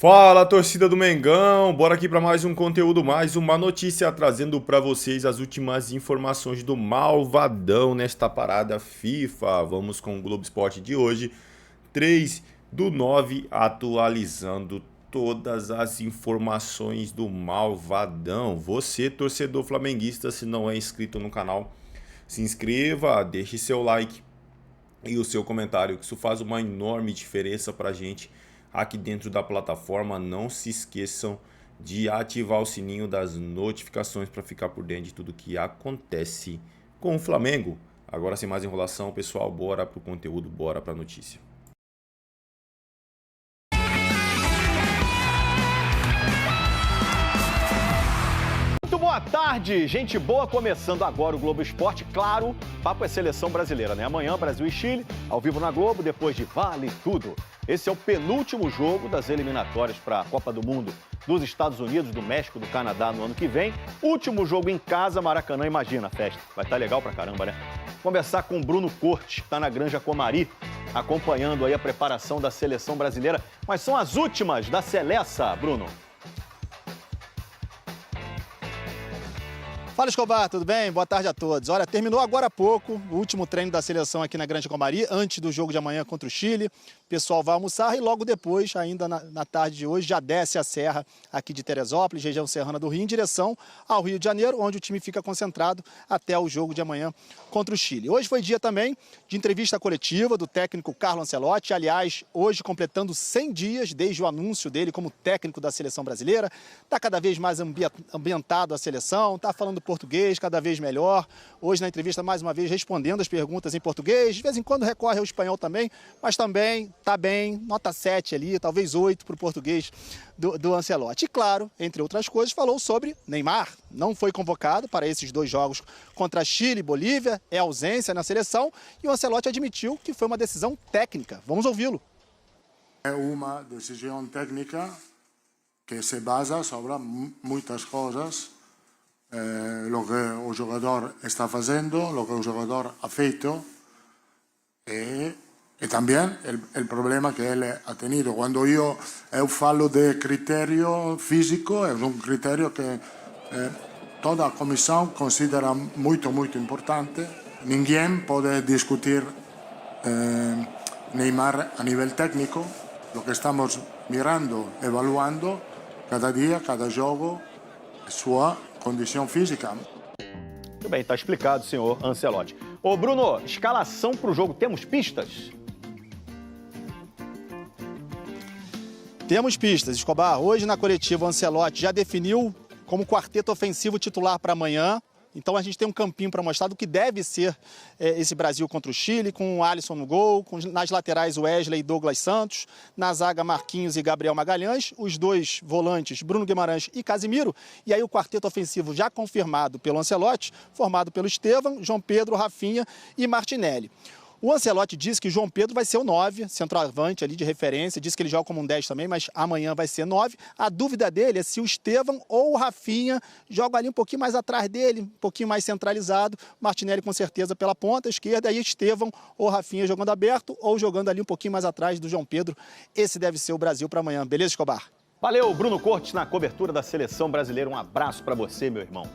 Fala, torcida do Mengão, bora aqui para mais um conteúdo, mais uma notícia trazendo para vocês as últimas informações do Malvadão nesta parada FIFA. Vamos com o Globo Esporte de hoje, 3/9, atualizando todas as informações do Malvadão. Você, torcedor flamenguista, se não é inscrito no canal, se inscreva, deixe seu like e o seu comentário, que isso faz uma enorme diferença pra gente aqui dentro da plataforma. Não se esqueçam de ativar o sininho das notificações para ficar por dentro de tudo que acontece com o Flamengo. Agora, sem mais enrolação, pessoal, bora pro conteúdo, bora pra notícia. Muito boa tarde, gente boa, começando agora o Globo Esporte. Claro, papo é seleção brasileira, né? Amanhã, Brasil e Chile, ao vivo na Globo, depois de Vale Tudo. Esse é o penúltimo jogo das eliminatórias para a Copa do Mundo dos Estados Unidos, do México, do Canadá no ano que vem. Último jogo em casa, Maracanã, imagina a festa. Vai estar legal pra caramba, né? Conversar com o Bruno Cortes, que está na Granja Comari, acompanhando aí a preparação da seleção brasileira. Mas são as últimas da Seleça, Bruno. Fala, Escobar, tudo bem? Boa tarde a todos. Olha, terminou agora há pouco o último treino da seleção aqui na Granja Comari, antes do jogo de amanhã contra o Chile. O pessoal vai almoçar e logo depois, ainda na tarde de hoje, já desce a serra aqui de Teresópolis, região serrana do Rio, em direção ao Rio de Janeiro, onde o time fica concentrado até o jogo de amanhã contra o Chile. Hoje foi dia também de entrevista coletiva do técnico Carlo Ancelotti, aliás, hoje completando 100 dias desde o anúncio dele como técnico da seleção brasileira. Está cada vez mais ambientado a seleção, está falando português cada vez melhor. Hoje na entrevista, mais uma vez, respondendo as perguntas em português. De vez em quando recorre ao espanhol também, mas também está bem, nota 7 ali, talvez 8 para o português do Ancelotti. E claro, entre outras coisas, falou sobre Neymar. Não foi convocado para esses dois jogos contra Chile e Bolívia, é ausência na seleção, e o Ancelotti admitiu que foi uma decisão técnica. Vamos ouvi-lo. É uma decisão técnica que se basa sobre muitas coisas. Lo que o jogador está fazendo, lo que o jogador ha feito e também o problema que ele ha tenido. Quando eu falo de critério físico, é critério que toda a comissão considera muito importante. Ninguém pode discutir Neymar a nível técnico. Lo que estamos mirando, evaluando cada dia, cada jogo, sua condição física. Muito bem, está explicado, senhor Ancelotti. Ô, Bruno, escalação para o jogo, temos pistas? Temos pistas, Escobar. Hoje na coletiva o Ancelotti já definiu como quarteto ofensivo titular para amanhã. Então a gente tem um campinho para mostrar do que deve ser esse Brasil contra o Chile, com o Alisson no gol, nas laterais Wesley e Douglas Santos, na zaga Marquinhos e Gabriel Magalhães, os dois volantes Bruno Guimarães e Casimiro, e aí o quarteto ofensivo já confirmado pelo Ancelotti, formado pelo Estevão, João Pedro, Rafinha e Martinelli. O Ancelotti disse que o João Pedro vai ser o 9, centroavante ali de referência, disse que ele joga como um 10 também, mas amanhã vai ser 9. A dúvida dele é se o Estevão ou o Rafinha jogam ali um pouquinho mais atrás dele, um pouquinho mais centralizado. Martinelli com certeza pela ponta esquerda, e Estevão ou Rafinha jogando aberto ou jogando ali um pouquinho mais atrás do João Pedro. Esse deve ser o Brasil para amanhã. Beleza, Escobar? Valeu, Bruno Cortes na cobertura da seleção brasileira. Um abraço para você, meu irmão.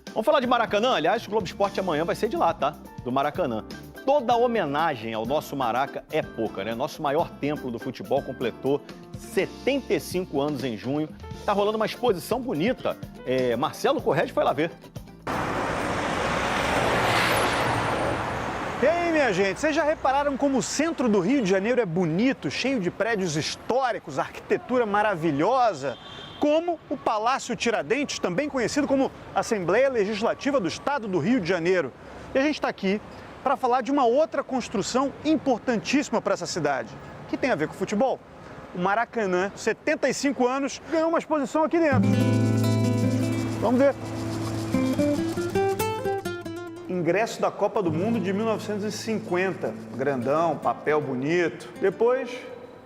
Vamos falar de Maracanã? Aliás, o Globo Esporte amanhã vai ser de lá, tá? Do Maracanã. Toda homenagem ao nosso Maraca é pouca, né? Nosso maior templo do futebol completou 75 anos em junho. Tá rolando uma exposição bonita. Marcelo Corrêa foi lá ver. E aí, minha gente, vocês já repararam como o centro do Rio de Janeiro é bonito, cheio de prédios históricos, arquitetura maravilhosa? Como o Palácio Tiradentes, também conhecido como Assembleia Legislativa do Estado do Rio de Janeiro. E a gente está aqui para falar de uma outra construção importantíssima para essa cidade, que tem a ver com futebol. O Maracanã, 75 anos, ganhou uma exposição aqui dentro. Vamos ver. Ingresso da Copa do Mundo de 1950. Grandão, papel bonito. Depois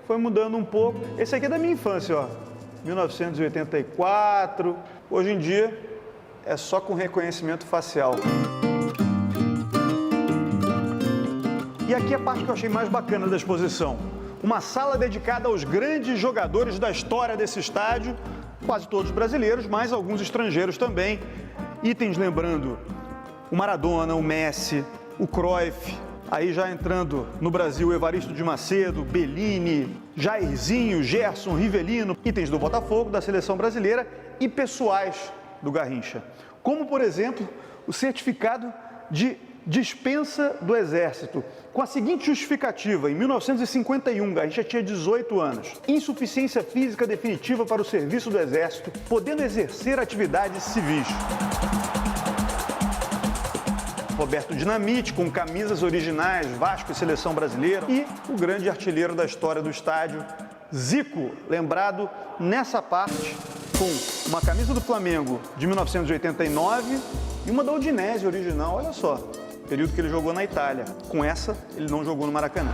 foi mudando um pouco. Esse aqui é da minha infância, ó. 1984. Hoje em dia é só com reconhecimento facial. E aqui a parte que eu achei mais bacana da exposição. uma sala dedicada aos grandes jogadores da história desse estádio, quase todos brasileiros, mas alguns estrangeiros também. Itens lembrando o Maradona, o Messi, o Cruyff, aí já entrando no Brasil, Evaristo de Macedo, Bellini, Jairzinho, Gerson, Rivelino, itens do Botafogo, da seleção brasileira e pessoais do Garrincha. Como, por exemplo, o certificado de dispensa do Exército, com a seguinte justificativa: em 1951, Garrincha tinha 18 anos, insuficiência física definitiva para o serviço do Exército, podendo exercer atividades civis. Roberto Dinamite, com camisas originais, Vasco e Seleção Brasileira, e o grande artilheiro da história do estádio, Zico, lembrado nessa parte com uma camisa do Flamengo de 1989 e uma da Udinese original, olha só, período que ele jogou na Itália. Com essa, ele não jogou no Maracanã.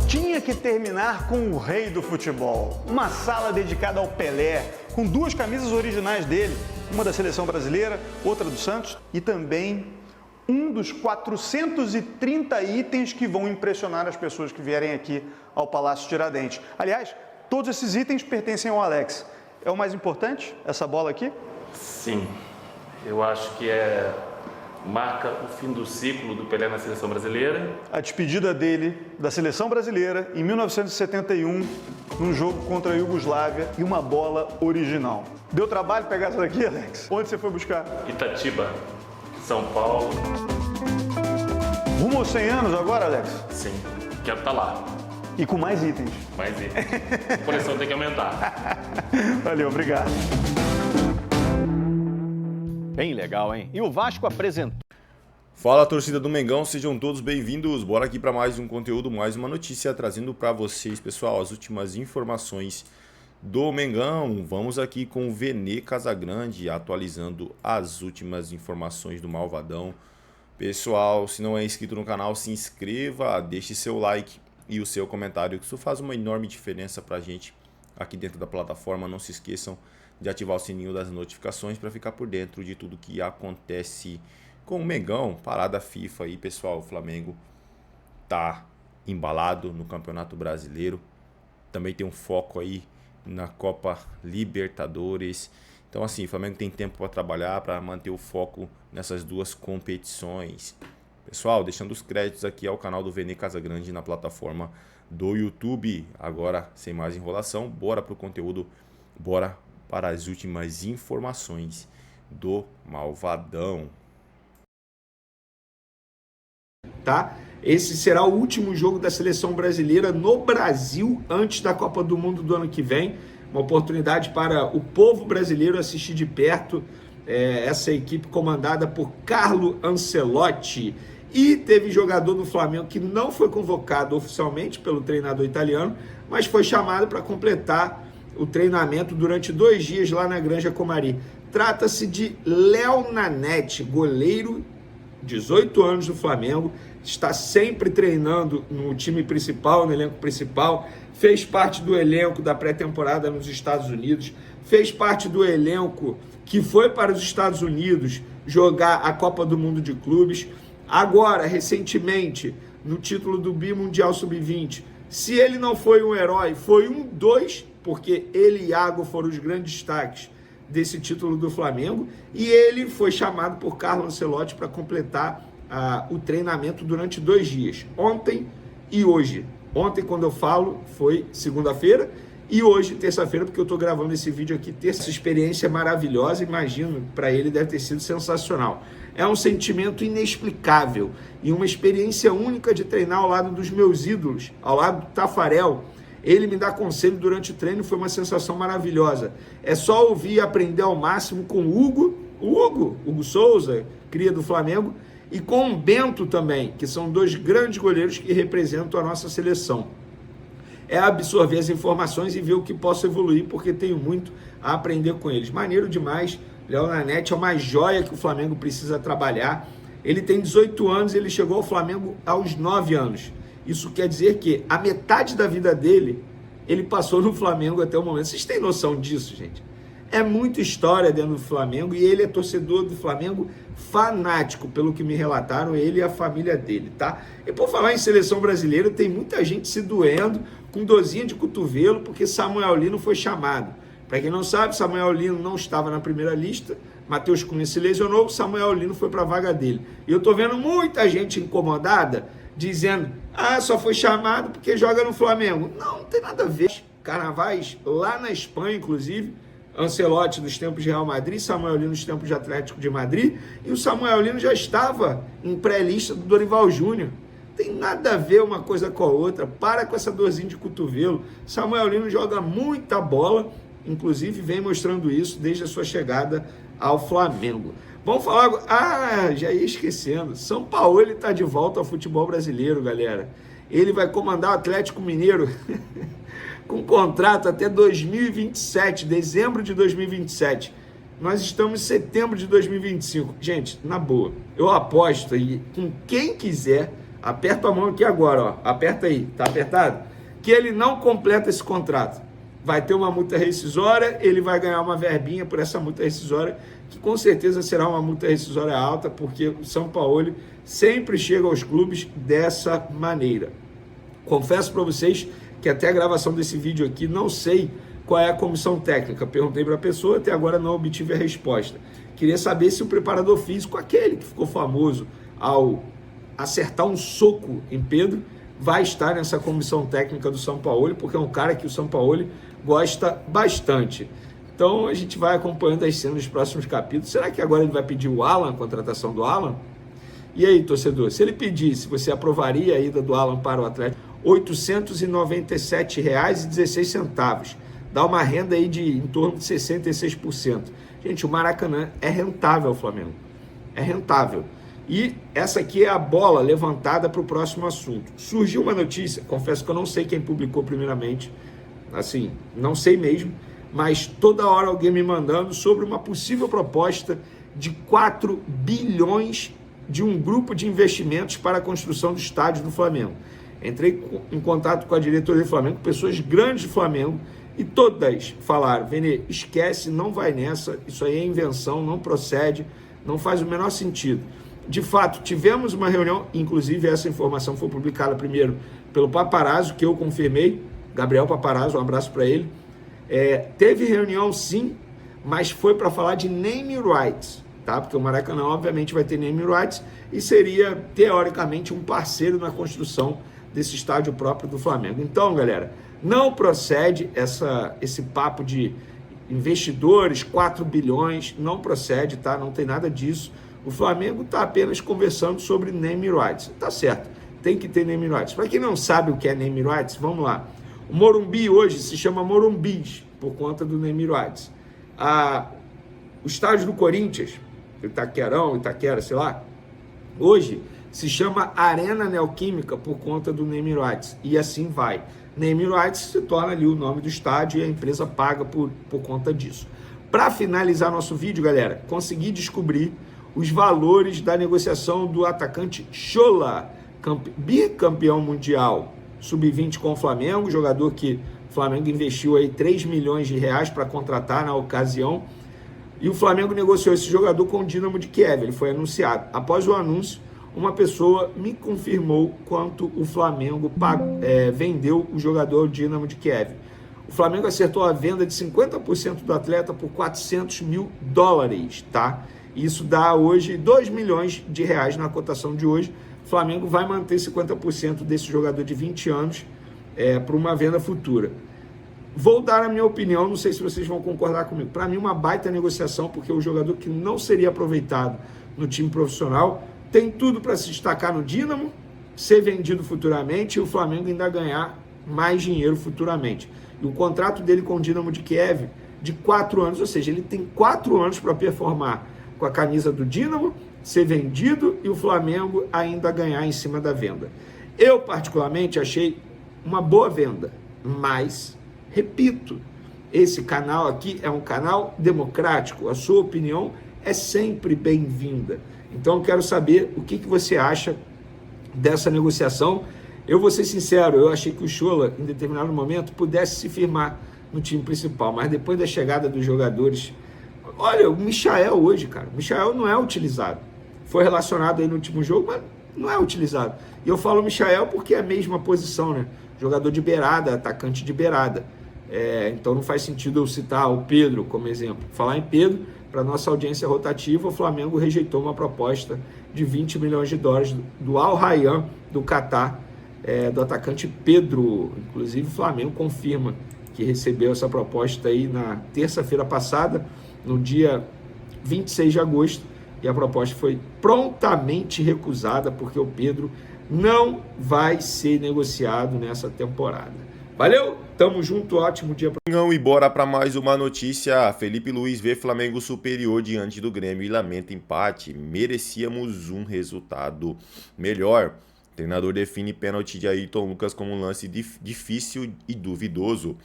Tinha que terminar com o rei do futebol, uma sala dedicada ao Pelé, com duas camisas originais dele, uma da Seleção Brasileira, outra do Santos, e também um dos 430 itens que vão impressionar as pessoas que vierem aqui ao Palácio Tiradentes. Aliás, todos esses itens pertencem ao Alex. É o mais importante, essa bola aqui? Sim, eu acho que marca o fim do ciclo do Pelé na Seleção Brasileira. A despedida dele da Seleção Brasileira em 1971, num jogo contra a Iugoslávia, e uma bola original. Deu trabalho pegar essa daqui, Alex? Onde você foi buscar? Itatiba, São Paulo. Rumo aos 100 anos agora, Alex? Sim, quero estar lá. E com mais itens. Mais itens. A coleção tem que aumentar. Valeu, obrigado. Bem legal, hein? E o Vasco apresentou. Fala, torcida do Mengão, sejam todos bem-vindos. Bora aqui para mais um conteúdo, mais uma notícia, trazendo para vocês, pessoal, as últimas informações do Mengão. Vamos aqui com o Vene Casagrande, atualizando as últimas informações do Malvadão. Pessoal, se não é inscrito no canal, se inscreva, deixe seu like e o seu comentário, que isso faz uma enorme diferença pra gente aqui dentro da plataforma. Não se esqueçam de ativar o sininho das notificações para ficar por dentro de tudo que acontece com o Mengão. Parada FIFA aí, pessoal. O Flamengo tá embalado no Campeonato Brasileiro. Também tem um foco aí na Copa Libertadores. Então, assim, o Flamengo tem tempo para trabalhar, para manter o foco nessas duas competições. Pessoal, deixando os créditos aqui ao canal do Vene Casagrande na plataforma do YouTube. Agora, sem mais enrolação, bora pro conteúdo, bora para as últimas informações do Malvadão. Tá? Esse será o último jogo da seleção brasileira no Brasil antes da Copa do Mundo do ano que vem. Uma oportunidade para o povo brasileiro assistir de perto essa equipe comandada por Carlo Ancelotti. E teve jogador do Flamengo que não foi convocado oficialmente pelo treinador italiano, mas foi chamado para completar o treinamento durante 2 dias lá na Granja Comari. Trata-se de Léo Nanete, goleiro, 18 anos do Flamengo, está sempre treinando no time principal, no elenco principal, fez parte do elenco da pré-temporada nos Estados Unidos, fez parte do elenco que foi para os Estados Unidos jogar a Copa do Mundo de Clubes. Agora, recentemente, no título do Bimundial Sub-20, se ele não foi um herói, foi um dos, porque ele e Iago foram os grandes destaques desse título do Flamengo, e ele foi chamado por Carlo Ancelotti para completar o treinamento durante 2 dias, ontem e hoje. Ontem, quando eu falo, foi segunda-feira, e hoje, terça-feira, porque eu estou gravando esse vídeo aqui, terça. Essa experiência maravilhosa, imagino, para ele deve ter sido sensacional. É um sentimento inexplicável e uma experiência única de treinar ao lado dos meus ídolos, ao lado do Tafarel. Ele me dá conselho durante o treino, foi uma sensação maravilhosa. É só ouvir e aprender ao máximo com o Hugo Souza, cria do Flamengo, e com o Bento também, que são 2 grandes goleiros que representam a nossa seleção. É absorver as informações e ver o que posso evoluir, porque tenho muito a aprender com eles. Maneiro demais. Léo Nanete é uma joia que o Flamengo precisa trabalhar. Ele tem 18 anos e ele chegou ao Flamengo aos 9 anos. Isso quer dizer que a metade da vida dele, ele passou no Flamengo até o momento. Vocês têm noção disso, gente? É muita história dentro do Flamengo e ele é torcedor do Flamengo fanático, pelo que me relataram, ele e a família dele, tá? E por falar em seleção brasileira, tem muita gente se doendo com dorzinha de cotovelo porque Samuel Lino foi chamado. Para quem não sabe, Samuel Lino não estava na primeira lista, Matheus Cunha se lesionou, Samuel Lino foi para a vaga dele. E eu tô vendo muita gente incomodada dizendo, só foi chamado porque joga no Flamengo. Não tem nada a ver. Carnavais, lá na Espanha, inclusive, Ancelotti dos tempos de Real Madrid, Samuel Lino dos tempos de Atlético de Madrid, e o Samuel Lino já estava em pré-lista do Dorival Júnior. Tem nada a ver uma coisa com a outra. Para com essa dorzinha de cotovelo. Samuel Lino joga muita bola, inclusive vem mostrando isso desde a sua chegada ao Flamengo. Vamos falar agora. Já ia esquecendo. São Paulo está de volta ao futebol brasileiro, galera. Ele vai comandar o Atlético Mineiro com contrato até 2027, dezembro de 2027. Nós estamos em setembro de 2025. Gente, na boa, eu aposto aí com quem quiser, aperta a mão aqui agora, ó, aperta aí, tá apertado? Que ele não completa esse contrato. Vai ter uma multa rescisória, ele vai ganhar uma verbinha por essa multa rescisória, que com certeza será uma multa rescisória alta, porque o São Paulo sempre chega aos clubes dessa maneira. Confesso para vocês que até a gravação desse vídeo aqui, não sei qual é a comissão técnica. Perguntei para a pessoa, até agora não obtive a resposta. Queria saber se o preparador físico, aquele que ficou famoso ao acertar um soco em Pedro, vai estar nessa comissão técnica do São Paulo, porque é um cara que o São Paulo gosta bastante. Então a gente vai acompanhando as cenas dos próximos capítulos. Será que agora ele vai pedir o Alan, a contratação do Alan? E aí, torcedor, se ele pedisse, você aprovaria a ida do Alan para o Atlético? R$ 897,16. Dá uma renda aí de em torno de 66%. Gente, o Maracanã é rentável ao Flamengo. É rentável. E essa aqui é a bola levantada para o próximo assunto. Surgiu uma notícia, confesso que eu não sei quem publicou primeiramente, assim, não sei mesmo, mas toda hora alguém me mandando sobre uma possível proposta de 4 bilhões de um grupo de investimentos para a construção do estádio do Flamengo. Entrei em contato com a diretoria do Flamengo, pessoas grandes do Flamengo, e todas falaram, Vene, esquece, não vai nessa, isso aí é invenção, não procede, não faz o menor sentido. De fato, tivemos uma reunião, inclusive essa informação foi publicada primeiro pelo Paparazzo, que eu confirmei, Gabriel Paparazzo, um abraço para ele. Teve reunião sim, mas foi para falar de name rights, tá? Porque o Maracanã obviamente vai ter name rights e seria teoricamente um parceiro na construção desse estádio próprio do Flamengo. Então, galera, não procede esse papo de investidores, 4 bilhões, não procede, tá? Não tem nada disso. O Flamengo está apenas conversando sobre name rights. Tá certo, tem que ter name rights. Para quem não sabe o que é name rights, vamos lá. O Morumbi hoje se chama Morumbis, por conta do name rights. O estádio do Corinthians, Itaquera, sei lá, hoje se chama Arena Neoquímica por conta do name rights. E assim vai. Name rights se torna ali o nome do estádio e a empresa paga por conta disso. Para finalizar nosso vídeo, galera, consegui descobrir os valores da negociação do atacante Chola, bicampeão mundial sub-20 com o Flamengo, jogador que o Flamengo investiu aí 3 milhões de reais para contratar na ocasião. E o Flamengo negociou esse jogador com o Dinamo de Kiev, ele foi anunciado. Após o anúncio, uma pessoa me confirmou quanto o Flamengo vendeu o jogador Dinamo de Kiev. O Flamengo acertou a venda de 50% do atleta por $400 mil, tá? Isso dá hoje 2 milhões de reais na cotação de hoje. O Flamengo vai manter 50% desse jogador de 20 anos para uma venda futura. Vou dar a minha opinião, não sei se vocês vão concordar comigo. Para mim, uma baita negociação, porque o jogador que não seria aproveitado no time profissional tem tudo para se destacar no Dínamo, ser vendido futuramente e o Flamengo ainda ganhar mais dinheiro futuramente. E o contrato dele com o Dinamo de Kiev de 4 anos, ou seja, ele tem 4 anos para performar com a camisa do Dínamo, ser vendido e o Flamengo ainda ganhar em cima da venda. Eu, particularmente, achei uma boa venda, mas, repito, esse canal aqui é um canal democrático, a sua opinião é sempre bem-vinda. Então, eu quero saber o que você acha dessa negociação. Eu vou ser sincero, eu achei que o Chola, em determinado momento, pudesse se firmar no time principal, mas depois da chegada dos jogadores... Olha, o Michael hoje, cara, o Michael não é utilizado. Foi relacionado aí no último jogo, mas não é utilizado. E eu falo Michael porque é a mesma posição, né? Jogador de beirada, atacante de beirada. Então não faz sentido eu citar o Pedro como exemplo. Falar em Pedro, para nossa audiência rotativa, o Flamengo rejeitou uma proposta de 20 milhões de dólares do Al Rayyan, do Catar, do atacante Pedro. Inclusive o Flamengo confirma que recebeu essa proposta aí na terça-feira passada, no dia 26 de agosto, e a proposta foi prontamente recusada, porque o Pedro não vai ser negociado nessa temporada. Valeu, tamo junto, ótimo dia. E bora para mais uma notícia. Felipe Luiz vê Flamengo superior diante do Grêmio e lamenta empate. Merecíamos um resultado melhor. O treinador define pênalti de Ayrton Lucas como um lance difícil e duvidoso.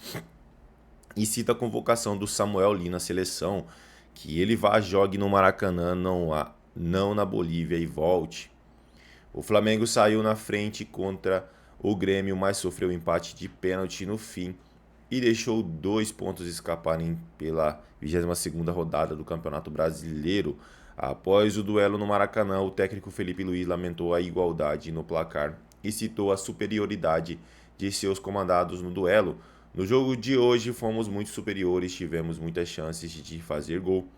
E cita a convocação do Samuel Lee na seleção. Que ele vá, jogue no Maracanã, não na Bolívia e volte. O Flamengo saiu na frente contra o Grêmio, mas sofreu empate de pênalti no fim e deixou 2 pontos escaparem pela 22ª rodada do Campeonato Brasileiro. Após o duelo no Maracanã, o técnico Felipe Luiz lamentou a igualdade no placar e citou a superioridade de seus comandados no duelo. No jogo de hoje fomos muito superiores, tivemos muitas chances de fazer gol,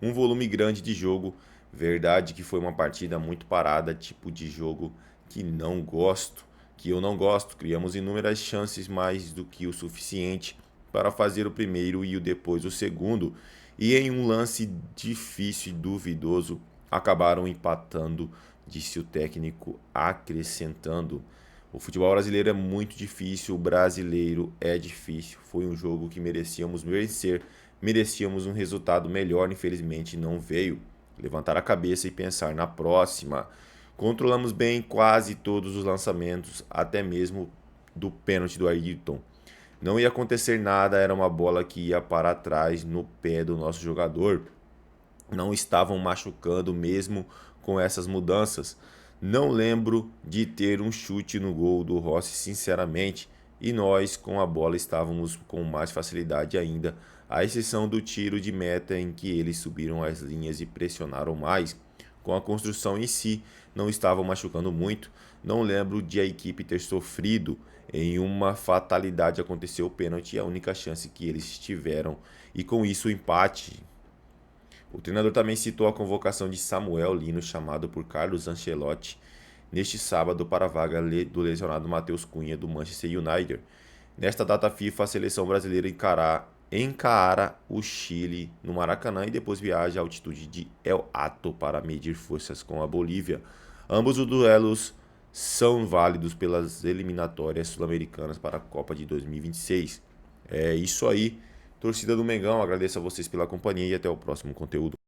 um volume grande de jogo, verdade que foi uma partida muito parada, tipo de jogo que eu não gosto, criamos inúmeras chances mais do que o suficiente para fazer o primeiro e depois o segundo, e em um lance difícil e duvidoso acabaram empatando, disse o técnico, acrescentando. O futebol brasileiro é muito difícil, o brasileiro é difícil. Foi um jogo que merecíamos vencer, merecíamos um resultado melhor, infelizmente não veio. Levantar a cabeça e pensar na próxima. Controlamos bem quase todos os lançamentos, até mesmo do pênalti do Ayrton. Não ia acontecer nada, era uma bola que ia para trás no pé do nosso jogador. Não estavam machucando mesmo com essas mudanças. Não lembro de ter um chute no gol do Rossi, sinceramente, e nós com a bola estávamos com mais facilidade ainda, à exceção do tiro de meta em que eles subiram as linhas e pressionaram mais. Com a construção em si, não estavam machucando muito. Não lembro de a equipe ter sofrido. Em uma fatalidade aconteceu o pênalti, a única chance que eles tiveram, e com isso o empate. O treinador também citou a convocação de Samuel Lino, chamado por Carlos Ancelotti, neste sábado para a vaga do lesionado Matheus Cunha, do Manchester United. Nesta data FIFA, a seleção brasileira encara o Chile no Maracanã e depois viaja à altitude de El Hato para medir forças com a Bolívia. Ambos os duelos são válidos pelas eliminatórias sul-americanas para a Copa de 2026. É isso aí. Torcida do Mengão, agradeço a vocês pela companhia e até o próximo conteúdo.